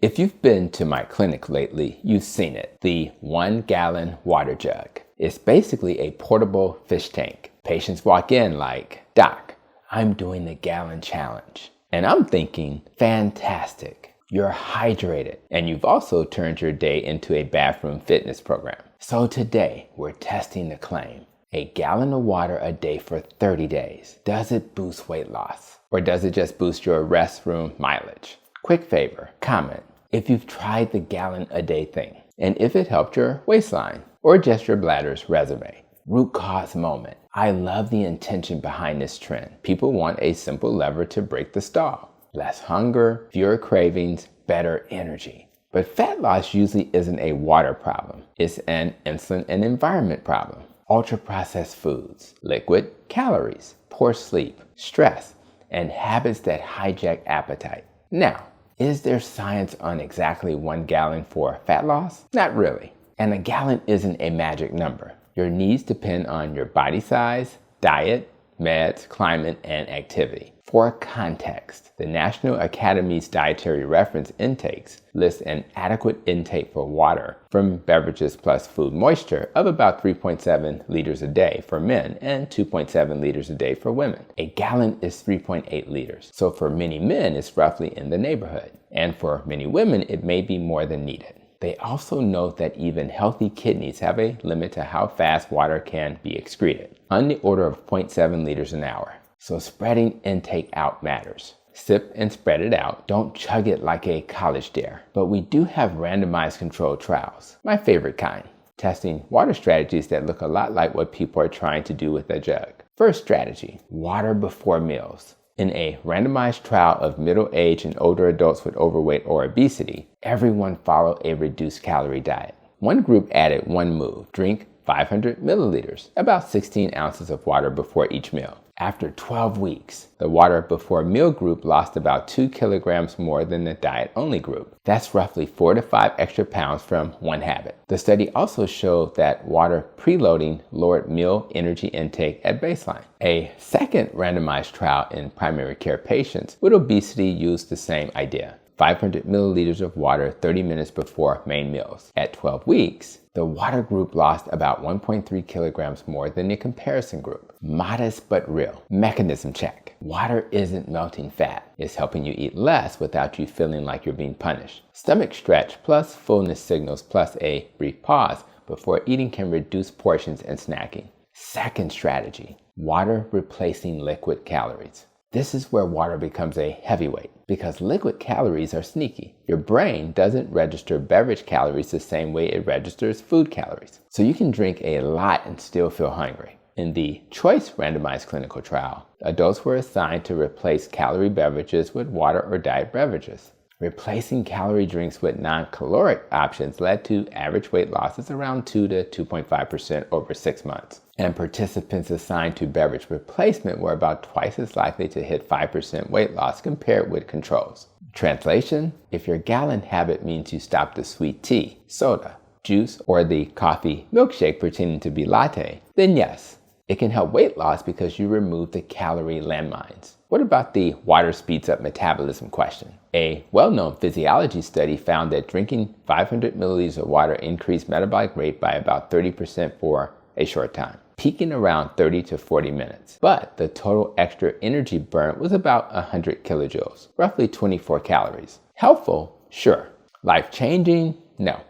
If you've been to my clinic lately, you've seen it, the 1-gallon water jug. It's basically a portable fish tank. Patients walk in like, "Doc, I'm doing the gallon challenge." And I'm thinking, fantastic. You're hydrated, and you've also turned your day into a bathroom fitness program. So today, we're testing the claim. A gallon of water a day for 30 days. Does it boost weight loss? Or does it just boost your restroom mileage? Quick favor, comment if you've tried the gallon a day thing, and if it helped your waistline, or just your bladder's resume. Root cause moment. I love the intention behind this trend. People want a simple lever to break the stall. Less hunger, fewer cravings, better energy. But fat loss usually isn't a water problem. It's an insulin and environment problem. Ultra-processed foods, liquid, calories, poor sleep, stress, and habits that hijack appetite. Now, is there science on exactly 1 gallon for fat loss? Not really. And a gallon isn't a magic number. Your needs depend on your body size, diet, meds, climate, and activity. For context, the National Academy's Dietary Reference Intakes lists an adequate intake for water from beverages plus food moisture of about 3.7 liters a day for men and 2.7 liters a day for women. A gallon is 3.8 liters, so for many men it's roughly in the neighborhood, and for many women it may be more than needed. They also note that even healthy kidneys have a limit to how fast water can be excreted, on the order of 0.7 liters an hour. So spreading intake out matters. Sip and spread it out. Don't chug it like a college dare. But we do have randomized controlled trials, my favorite kind, testing water strategies that look a lot like what people are trying to do with a jug. First strategy, water before meals. In a randomized trial of middle-aged and older adults with overweight or obesity, everyone followed a reduced calorie diet. One group added one move, drink 500 milliliters, about 16 ounces of water before each meal. After 12 weeks, the water before meal group lost about 2 kilograms more than the diet-only group. That's roughly 4 to 5 extra pounds from one habit. The study also showed that water preloading lowered meal energy intake at baseline. A second randomized trial in primary care patients with obesity used the same idea. 500 milliliters of water 30 minutes before main meals. At 12 weeks, the water group lost about 1.3 kilograms more than the comparison group. Modest but real. Mechanism check. Water isn't melting fat. It's helping you eat less without you feeling like you're being punished. Stomach stretch plus fullness signals plus a brief pause before eating can reduce portions and snacking. Second strategy, water replacing liquid calories. This is where water becomes a heavyweight because liquid calories are sneaky. Your brain doesn't register beverage calories the same way it registers food calories. So you can drink a lot and still feel hungry. In the CHOICE randomized clinical trial, adults were assigned to replace calorie beverages with water or diet beverages. Replacing calorie drinks with non-caloric options led to average weight losses around 2 to 2.5% over 6 months. And participants assigned to beverage replacement were about twice as likely to hit 5% weight loss compared with controls. Translation, if your gallon habit means you stop the sweet tea, soda, juice, or the coffee milkshake pretending to be latte, then yes, it can help weight loss because you remove the calorie landmines. What about the water speeds up metabolism question? A well-known physiology study found that drinking 500 milliliters of water increased metabolic rate by about 30% for a short time, peaking around 30 to 40 minutes. But the total extra energy burn was about 100 kilojoules, roughly 24 calories. Helpful? Sure. Life-changing? No.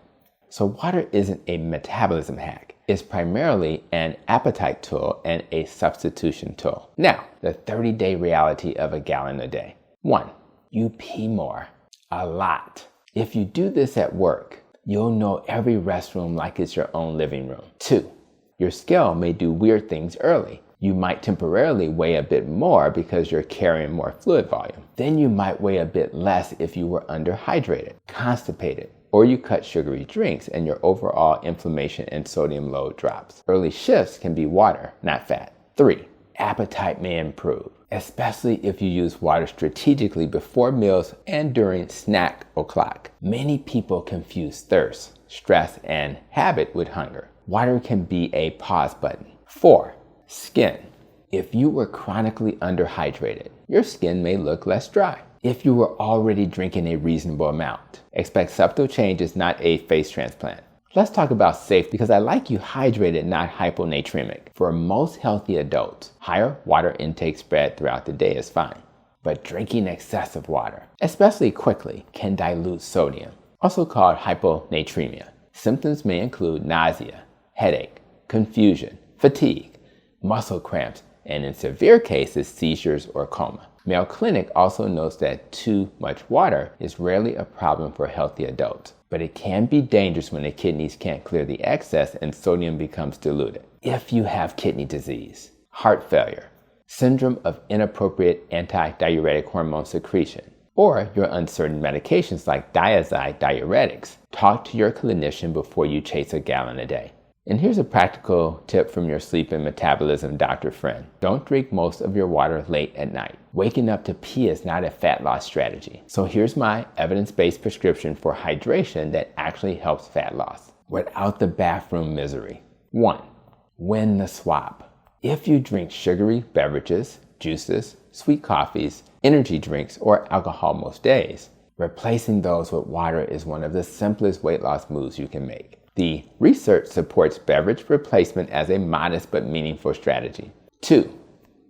So water isn't a metabolism hack. It's primarily an appetite tool and a substitution tool. Now, the 30-day reality of a gallon a day. 1. You pee more. A lot. If you do this at work, you'll know every restroom like it's your own living room. 2. Your scale may do weird things early. You might temporarily weigh a bit more because you're carrying more fluid volume. Then you might weigh a bit less if you were underhydrated, constipated, or you cut sugary drinks and your overall inflammation and sodium load drops. Early shifts can be water, not fat. 3. Appetite may improve, especially if you use water strategically before meals and during snack o'clock. Many people confuse thirst, stress, and habit with hunger. Water can be a pause button. 4. Skin. If you were chronically underhydrated, your skin may look less dry. if you were already drinking a reasonable amount. Expect subtle changes, not a face transplant. Let's talk about safe, because I like you hydrated, not hyponatremic. For most healthy adults, higher water intake spread throughout the day is fine. But drinking excessive water, especially quickly, can dilute sodium, also called hyponatremia. Symptoms may include nausea, headache, confusion, fatigue, muscle cramps, and in severe cases, seizures or coma. Mayo Clinic also notes that too much water is rarely a problem for healthy adults, but it can be dangerous when the kidneys can't clear the excess and sodium becomes diluted. If you have kidney disease, heart failure, syndrome of inappropriate antidiuretic hormone secretion, or you're on certain medications like diazide diuretics, talk to your clinician before you chase a gallon a day. And here's a practical tip from your sleep and metabolism doctor friend. Don't drink most of your water late at night. Waking up to pee is not a fat loss strategy. So here's my evidence-based prescription for hydration that actually helps fat loss without the bathroom misery. 1. Win the swap. If you drink sugary beverages, juices, sweet coffees, energy drinks, or alcohol most days, replacing those with water is one of the simplest weight loss moves you can make. The research supports beverage replacement as a modest but meaningful strategy. 2.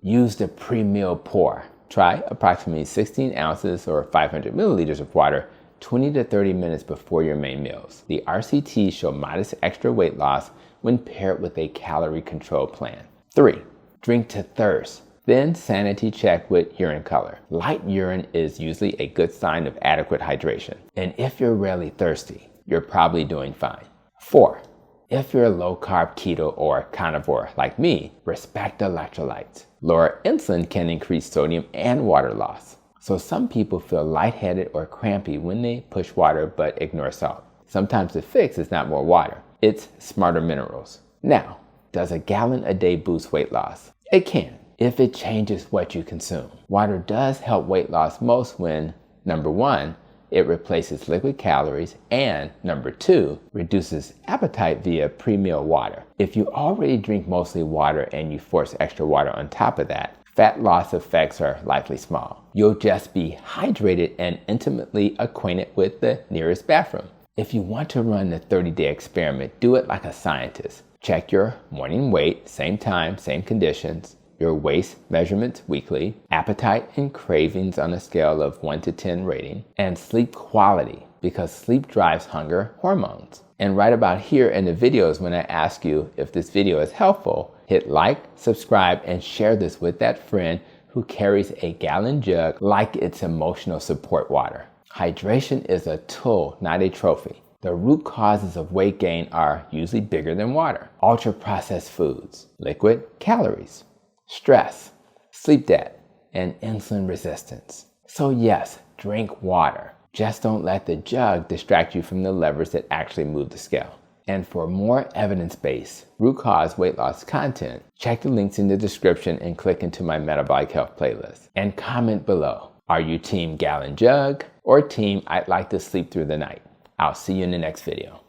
Use the pre-meal pour. Try approximately 16 ounces or 500 milliliters of water 20 to 30 minutes before your main meals. The RCTs show modest extra weight loss when paired with a calorie control plan. 3. Drink to thirst. Then sanity check with urine color. Light urine is usually a good sign of adequate hydration. And if you're rarely thirsty, you're probably doing fine. 4. If you're low-carb, keto, or carnivore like me, respect electrolytes. Lower insulin can increase sodium and water loss. So some people feel lightheaded or crampy when they push water but ignore salt. Sometimes the fix is not more water, it's smarter minerals. Now, does a gallon a day boost weight loss? It can, if it changes what you consume. Water does help weight loss most when, number 1, it replaces liquid calories, and number 2, reduces appetite via pre-meal water. If you already drink mostly water and you force extra water on top of that, fat loss effects are likely small. You'll just be hydrated and intimately acquainted with the nearest bathroom. If you want to run the 30-day experiment, do it like a scientist. Check your morning weight, same time, same conditions, your waist measurements weekly, appetite and cravings on a scale of 1 to 10 rating, and sleep quality, because sleep drives hunger hormones. And right about here in the videos, when I ask you if this video is helpful, hit like, subscribe, and share this with that friend who carries a gallon jug like it's emotional support water. Hydration is a tool, not a trophy. The root causes of weight gain are usually bigger than water. Ultra-processed foods, liquid calories, stress, sleep debt, and insulin resistance. So yes, drink water. Just don't let the jug distract you from the levers that actually move the scale. And for more evidence-based, root cause weight loss content, check the links in the description and click into my Metabolic Health playlist. And comment below, are you team gallon jug or team I'd like to sleep through the night? I'll see you in the next video.